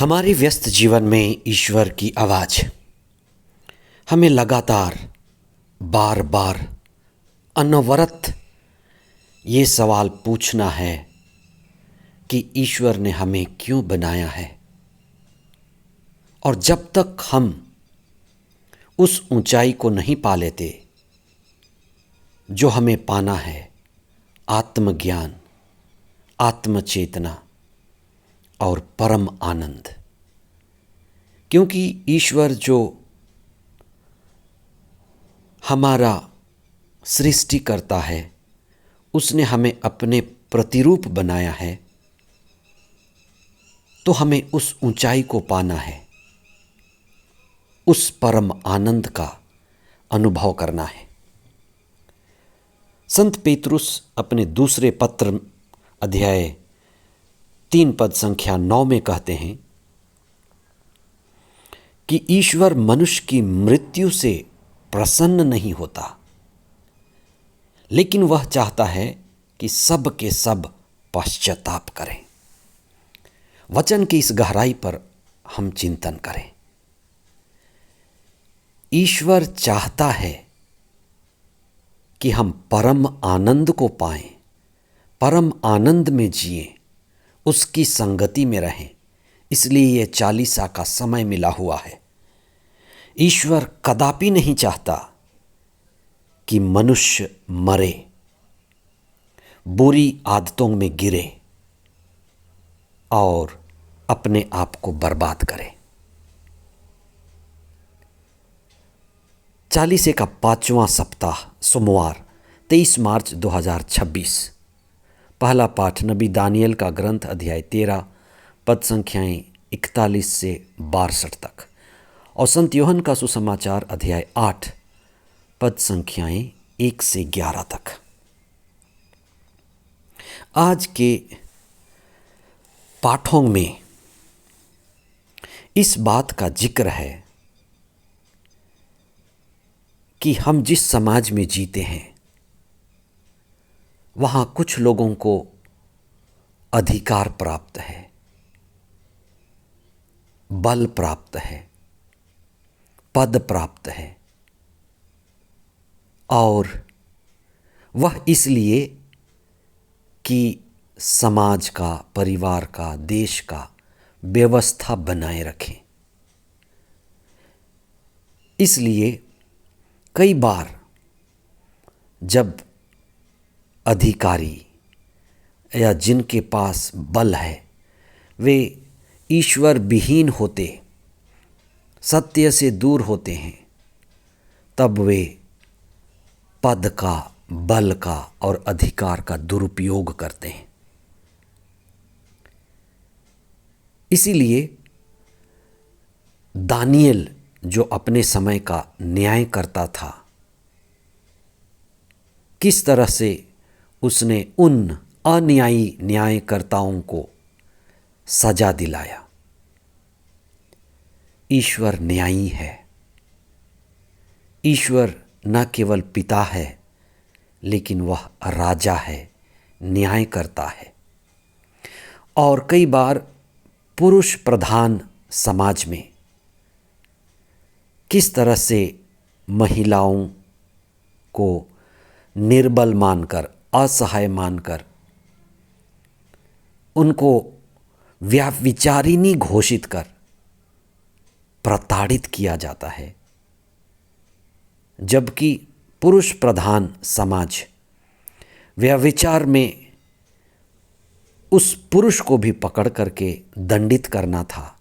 हमारे व्यस्त जीवन में ईश्वर की आवाज़ हमें लगातार बार बार अनवरत ये सवाल पूछना है कि ईश्वर ने हमें क्यों बनाया है। और जब तक हम उस ऊंचाई को नहीं पा लेते जो हमें पाना है, आत्मज्ञान, आत्मचेतना और परम आनंद, क्योंकि ईश्वर जो हमारा सृष्टि करता है उसने हमें अपने प्रतिरूप बनाया है, तो हमें उस ऊंचाई को पाना है, उस परम आनंद का अनुभव करना है। संत पेतरुस अपने दूसरे पत्र अध्याय 3 पद संख्या 9 में कहते हैं कि ईश्वर मनुष्य की मृत्यु से प्रसन्न नहीं होता, लेकिन वह चाहता है कि सब के सब पश्चाताप करें। वचन की इस गहराई पर हम चिंतन करें। ईश्वर चाहता है कि हम परम आनंद को पाएं, परम आनंद में जिएं, उसकी संगति में रहें। इसलिए ये चालीसा का समय मिला हुआ है। ईश्वर कदापि नहीं चाहता कि मनुष्य मरे, बुरी आदतों में गिरे और अपने आप को बर्बाद करे। चालीसे का 5वां सप्ताह, सोमवार 23 मार्च 2026। पहला पाठ नबी दानियल का ग्रंथ अध्याय 13 पद संख्याएं 41 से 62 तक और संत यूहन्ना का सुसमाचार अध्याय 8 पद संख्याएं 1 से 11 तक। आज के पाठों में इस बात का जिक्र है कि हम जिस समाज में जीते हैं वहाँ कुछ लोगों को अधिकार प्राप्त है, बल प्राप्त है, पद प्राप्त है, और वह इसलिए कि समाज का, परिवार का, देश का व्यवस्था बनाए रखें। इसलिए कई बार जब अधिकारी या जिनके पास बल है वे ईश्वर विहीन होते, सत्य से दूर होते हैं, तब वे पद का, बल का और अधिकार का दुरुपयोग करते हैं। इसीलिए दानियल जो अपने समय का न्याय करता था, किस तरह से उसने उन अन्यायी न्यायकर्ताओं को सजा दिलाया। ईश्वर न्यायी है। ईश्वर न केवल पिता है लेकिन वह राजा है, न्याय करता है। और कई बार पुरुष प्रधान समाज में किस तरह से महिलाओं को निर्बल मानकर, असहाय मानकर उनको व्यभिचारिणी घोषित कर प्रताड़ित किया जाता है, जबकि पुरुष प्रधान समाज व्यभिचार में उस पुरुष को भी पकड़ करके दंडित करना था,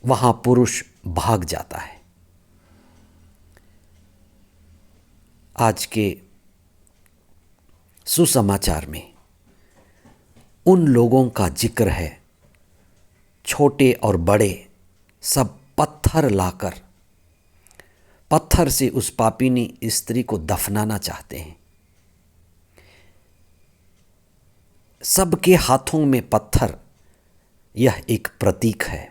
वहाँ पुरुष भाग जाता है। आज के सुसमाचार में उन लोगों का जिक्र है, छोटे और बड़े सब पत्थर लाकर पत्थर से उस पापिनी स्त्री को दफनाना चाहते हैं। सबके हाथों में पत्थर, यह एक प्रतीक है।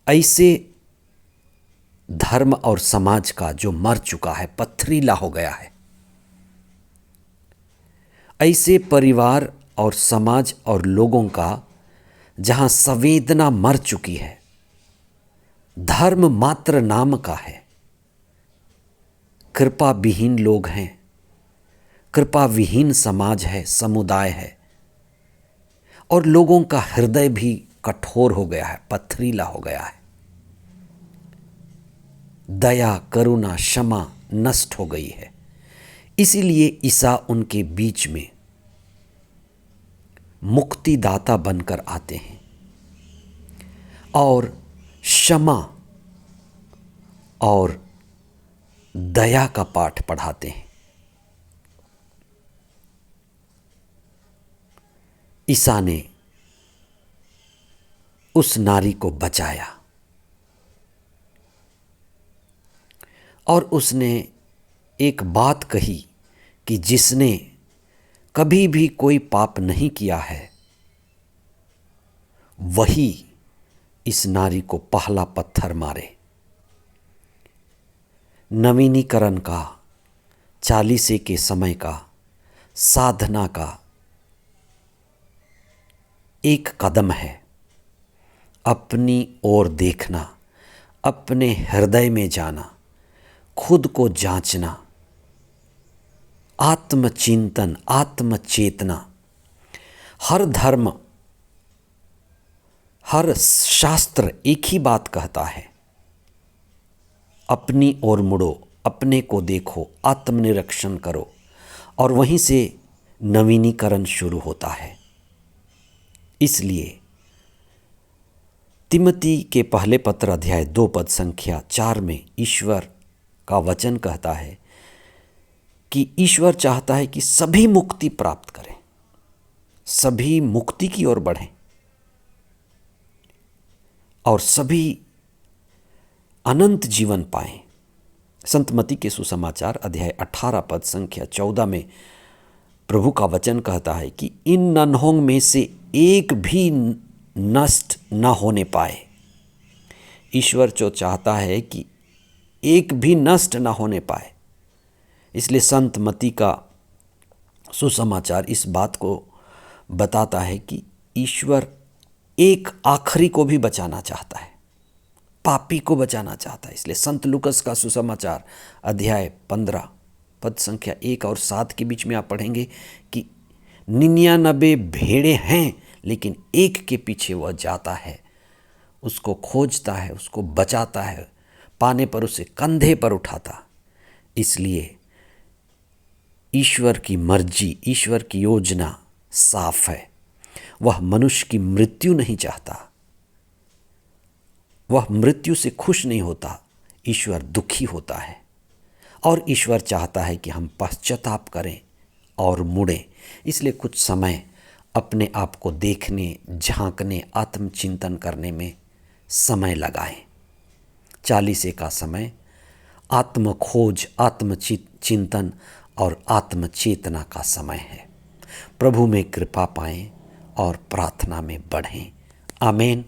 ऐसे धर्म और समाज का जो मर चुका है, पथरीला हो गया है, ऐसे परिवार और समाज और लोगों का जहाँ संवेदना मर चुकी है, धर्म मात्र नाम का है, कृपा विहीन लोग हैं, कृपा विहीन समाज है, समुदाय है, और लोगों का हृदय भी कठोर हो गया है, पथरीला हो गया है। दया, करुणा, क्षमा नष्ट हो गई है। इसीलिए ईसा उनके बीच में मुक्तिदाता बनकर आते हैं और क्षमा और दया का पाठ पढ़ाते हैं। ईसा ने उस नारी को बचाया और उसने एक बात कही कि जिसने कभी भी कोई पाप नहीं किया है, वही इस नारी को पहला पत्थर मारे। नवीनीकरण का, चालीसे के समय का, साधना का एक कदम है अपनी ओर देखना, अपने हृदय में जाना, खुद को जांचना, आत्मचिंतन, आत्मचेतना। हर धर्म, हर शास्त्र एक ही बात कहता है, अपनी ओर मुड़ो, अपने को देखो, आत्मनिरीक्षण करो, और वहीं से नवीनीकरण शुरू होता है। इसलिए तिमोथी के पहले पत्र अध्याय 2 पद संख्या 4 में ईश्वर का वचन कहता है कि ईश्वर चाहता है कि सभी मुक्ति प्राप्त करें, सभी मुक्ति की ओर बढ़ें और सभी अनंत जीवन पाएं। संत मत्ती के सुसमाचार अध्याय 18 पद संख्या 14 में प्रभु का वचन कहता है कि इन नन्हों में से एक भी नष्ट न होने पाए। ईश्वर जो चाहता है कि एक भी नष्ट न होने पाए। इसलिए संत मत्ती का सुसमाचार इस बात को बताता है कि ईश्वर एक आखिरी को भी बचाना चाहता है, पापी को बचाना चाहता है। इसलिए संत लूकस का सुसमाचार अध्याय 15 पद संख्या 1 और 7 के बीच में आप पढ़ेंगे कि 99 भेड़ें हैं, लेकिन एक के पीछे वह जाता है, उसको खोजता है, उसको बचाता है, पाने पर उसे कंधे पर उठाता। इसलिए ईश्वर की मर्जी, ईश्वर की योजना साफ है। वह मनुष्य की मृत्यु नहीं चाहता, वह मृत्यु से खुश नहीं होता, ईश्वर दुखी होता है। और ईश्वर चाहता है कि हम पश्चाताप करें और मुड़ें। इसलिए कुछ समय अपने आप को देखने, झांकने, आत्मचिंतन करने में समय लगाएं। चालीसे का समय आत्मखोज, आत्मचिंतन और आत्मचेतना का समय है। प्रभु में कृपा पाएं और प्रार्थना में बढ़ें। आमीन।